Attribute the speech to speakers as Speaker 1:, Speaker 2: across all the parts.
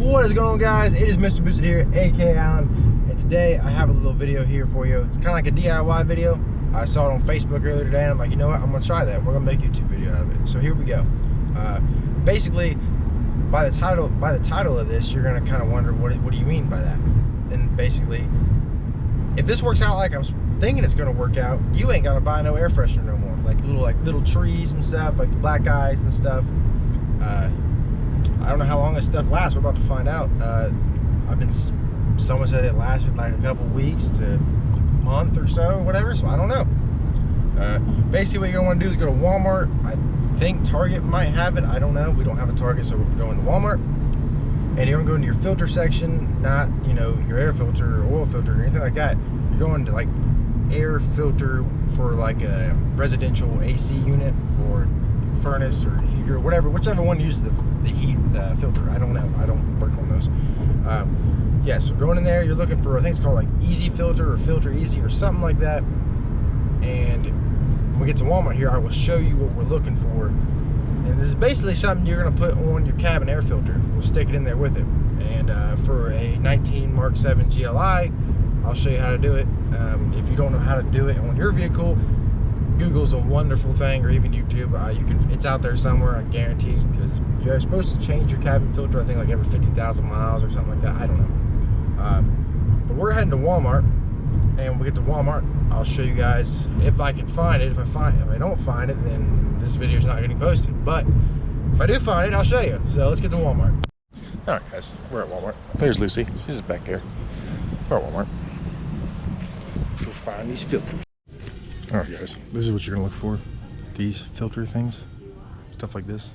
Speaker 1: What is going on, guys? It is Mr. Boosted here, aka Alan, and today I have a little video here for you. It's kind of like a DIY video. I saw it on Facebook earlier today, and I'm like, you know what? I'm gonna try that. We're gonna make a YouTube video out of it. So here we go. Basically, by the title of this, you're gonna kind of wonder what do you mean by that? And basically, if this works out like I'm thinking it's gonna work out, you ain't gotta buy no air freshener no more. Like little trees and stuff, like black eyes and stuff. I don't know how long this stuff lasts. We're about to find out. Someone said it lasted like a couple weeks to a month or so or whatever, so I don't know. Basically what you're gonna wanna do is go to Walmart. I think Target might have it, I don't know. We don't have a Target, so we're going to Walmart. And you're gonna go into your filter section, not, you know, your air filter or oil filter or anything like that. You're going to like air filter for like a residential AC unit or furnace or heater, whatever, whichever one uses the heat filter. I don't know, I don't work on those. Yeah, so going in there, you're looking for, I think it's called like Easy Filter or Filter Easy or something like that. And when we get to Walmart here, I will show you what we're looking for. And this is basically something you're gonna put on your cabin air filter. We'll stick it in there with it. And for a 19 Mark 7 GLI, I'll show you how to do it. If you don't know how to do it on your vehicle, Google's a wonderful thing, or even YouTube. It's out there somewhere, I guarantee, because you're supposed to change your cabin filter, I think like every 50,000 miles or something like that. I don't know. But we're heading to Walmart, and when we get to Walmart, I'll show you guys if I can find it. If I don't find it, then this video is not getting posted. But if I do find it, I'll show you. So let's get to Walmart. All right, guys, we're at Walmart. There's Lucy. She's just back there. We're at Walmart. Let's go find these filters. All right, guys, this is what you're gonna look for. These filter things, stuff like this.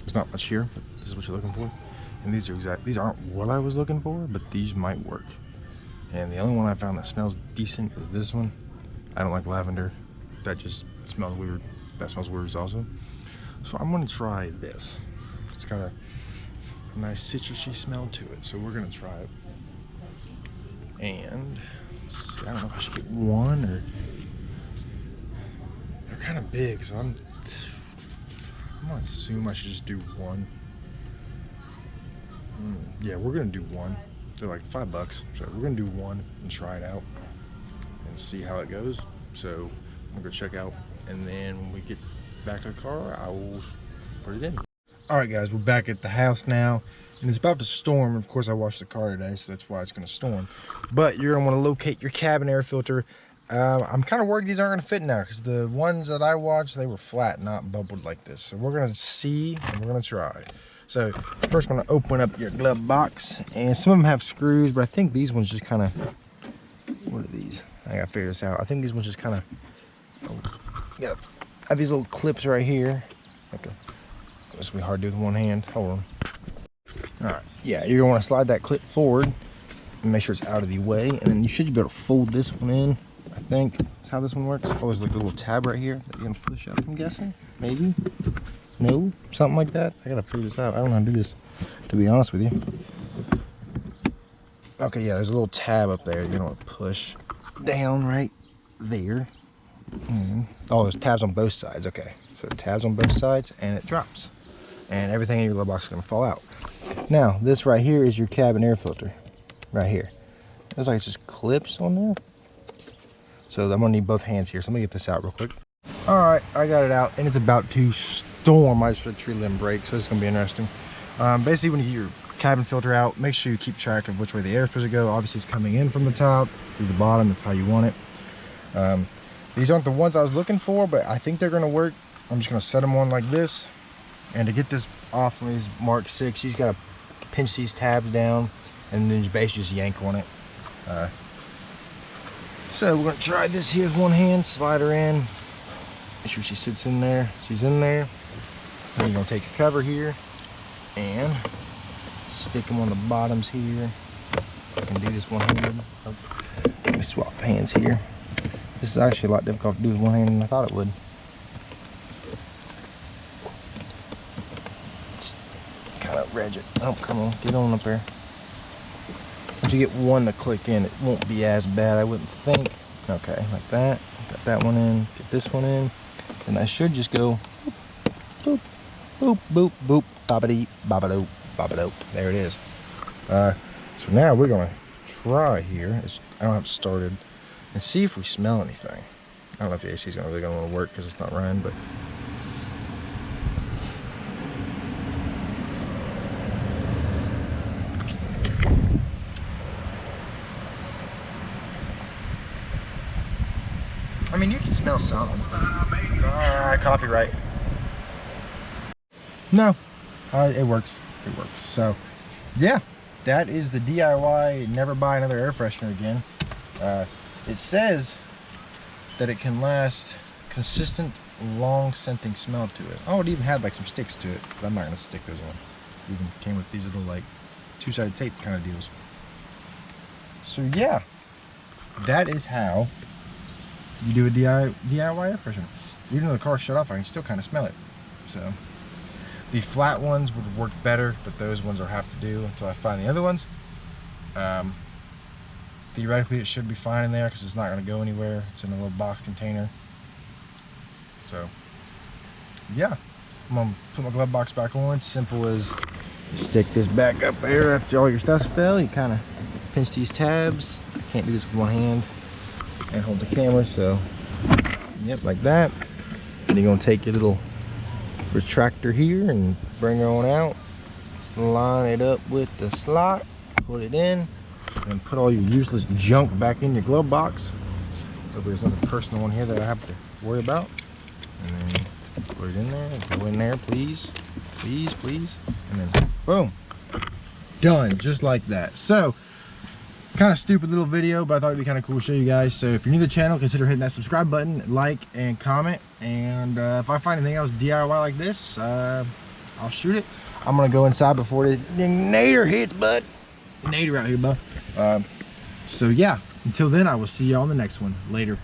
Speaker 1: There's not much here, but this is what you're looking for. And these aren't what I was looking for, but these might work. And the only one I found that smells decent is this one. I don't like lavender. That just smells weird. That smells weird also. So I'm gonna try this. It's got a nice citrusy smell to it. So we're gonna try it. And I don't know if I should get one or, they're kind of big, so I'm gonna assume I should just do one. Yeah, we're gonna do one. They're like $5, so we're gonna do one and try it out and see how it goes. So I'm gonna go check out, and then when we get back to the car, I will put it in. All right, guys, we're back at the house now, and it's about to storm. Of course, I washed the car today, so that's why it's gonna storm. But you're gonna want to locate your cabin air filter. I'm kind of worried these aren't gonna fit now, because the ones that I watched, they were flat, not bubbled like this. So we're gonna see, and we're gonna try. So first, I'm gonna open up your glove box, and some of them have screws, but I think these ones just kind of, what are these? I gotta figure this out. I think these ones just kind of, I have these little clips right here. This will be hard to do with one hand. Hold on. All right, yeah, you're gonna want to slide that clip forward and make sure it's out of the way, and then you should be able to fold this one in. I think that's how this one works. Oh, there's like a little tab right here that you're gonna push up, I'm guessing. Maybe. No, something like that. I gotta figure this out. I don't know how to do this, to be honest with you. Okay, yeah, there's a little tab up there. You're gonna push down right there. Oh, there's tabs on both sides. Okay, so tabs on both sides, and it drops, and everything in your glove box is gonna fall out. Now, this right here is your cabin air filter, right here. It looks like it's just clips on there. So I'm gonna need both hands here. So let me get this out real quick. All right, I got it out, and it's about to storm. I just heard a tree limb break, so it's gonna be interesting. Basically, when you get your cabin filter out, make sure you keep track of which way the air is supposed to go. Obviously, it's coming in from the top through the bottom. That's how you want it. These aren't the ones I was looking for, but I think they're gonna work. I'm just gonna set them on like this, and to get this off of these Mark 6, you just gotta pinch these tabs down, and then you basically just yank on it. So we're gonna try this here with one hand, slide her in, make sure she sits in there. She's in there. Then you're gonna take your cover here and stick them on the bottoms here. I can do this one handed. Oh, let me swap hands here. This is actually a lot difficult to do with one hand than I thought it would. It's kind of rigid. Oh, come on, get on up there. Once you get one to click in, it won't be as bad, I wouldn't think. Okay, like that. Got that one in, get this one in. And I should just go boop, boop, boop, boop, boop, bobbity, bobbado, bop-a-dope. There it is. So now we're gonna try here. I don't have it started, and see if we smell anything. I don't know if the AC is really gonna want to work because it's not running, but. I mean, you can smell something. Copyright. No, it works. It works. So, yeah, that is the DIY. Never buy another air freshener again. It says that it can last consistent, long scenting smell to it. Oh, it even had like some sticks to it, but I'm not gonna stick those on. It even came with these little like two-sided tape kind of deals. So yeah, that is how you do a DIY air freshener. Even though the car's shut off, I can still kind of smell it. So the flat ones would work better, but those ones I'll have to do until I find the other ones. Theoretically, it should be fine in there because it's not going to go anywhere. It's in a little box container. So yeah, I'm gonna put my glove box back on. Simple as you stick this back up here after all your stuff fell. You kind of pinch these tabs. I can't do this with one hand and hold the camera, so yep, like that. And you're gonna take your little retractor here and bring it on out, line it up with the slot, put it in, and put all your useless junk back in your glove box. Hopefully there's nothing personal in here that I have to worry about. And then put it in there, go in there, please, please, please, and then boom, done, just like that. So kind of stupid little video, but I thought it'd be kind of cool to show you guys. So if you're new to the channel, consider hitting that subscribe button, like and comment. And if I find anything else DIY like this, I'll shoot it. I'm gonna go inside before this nader hits, bud. Nader out here, bud. So yeah, until then, I will see you on the next one. Later.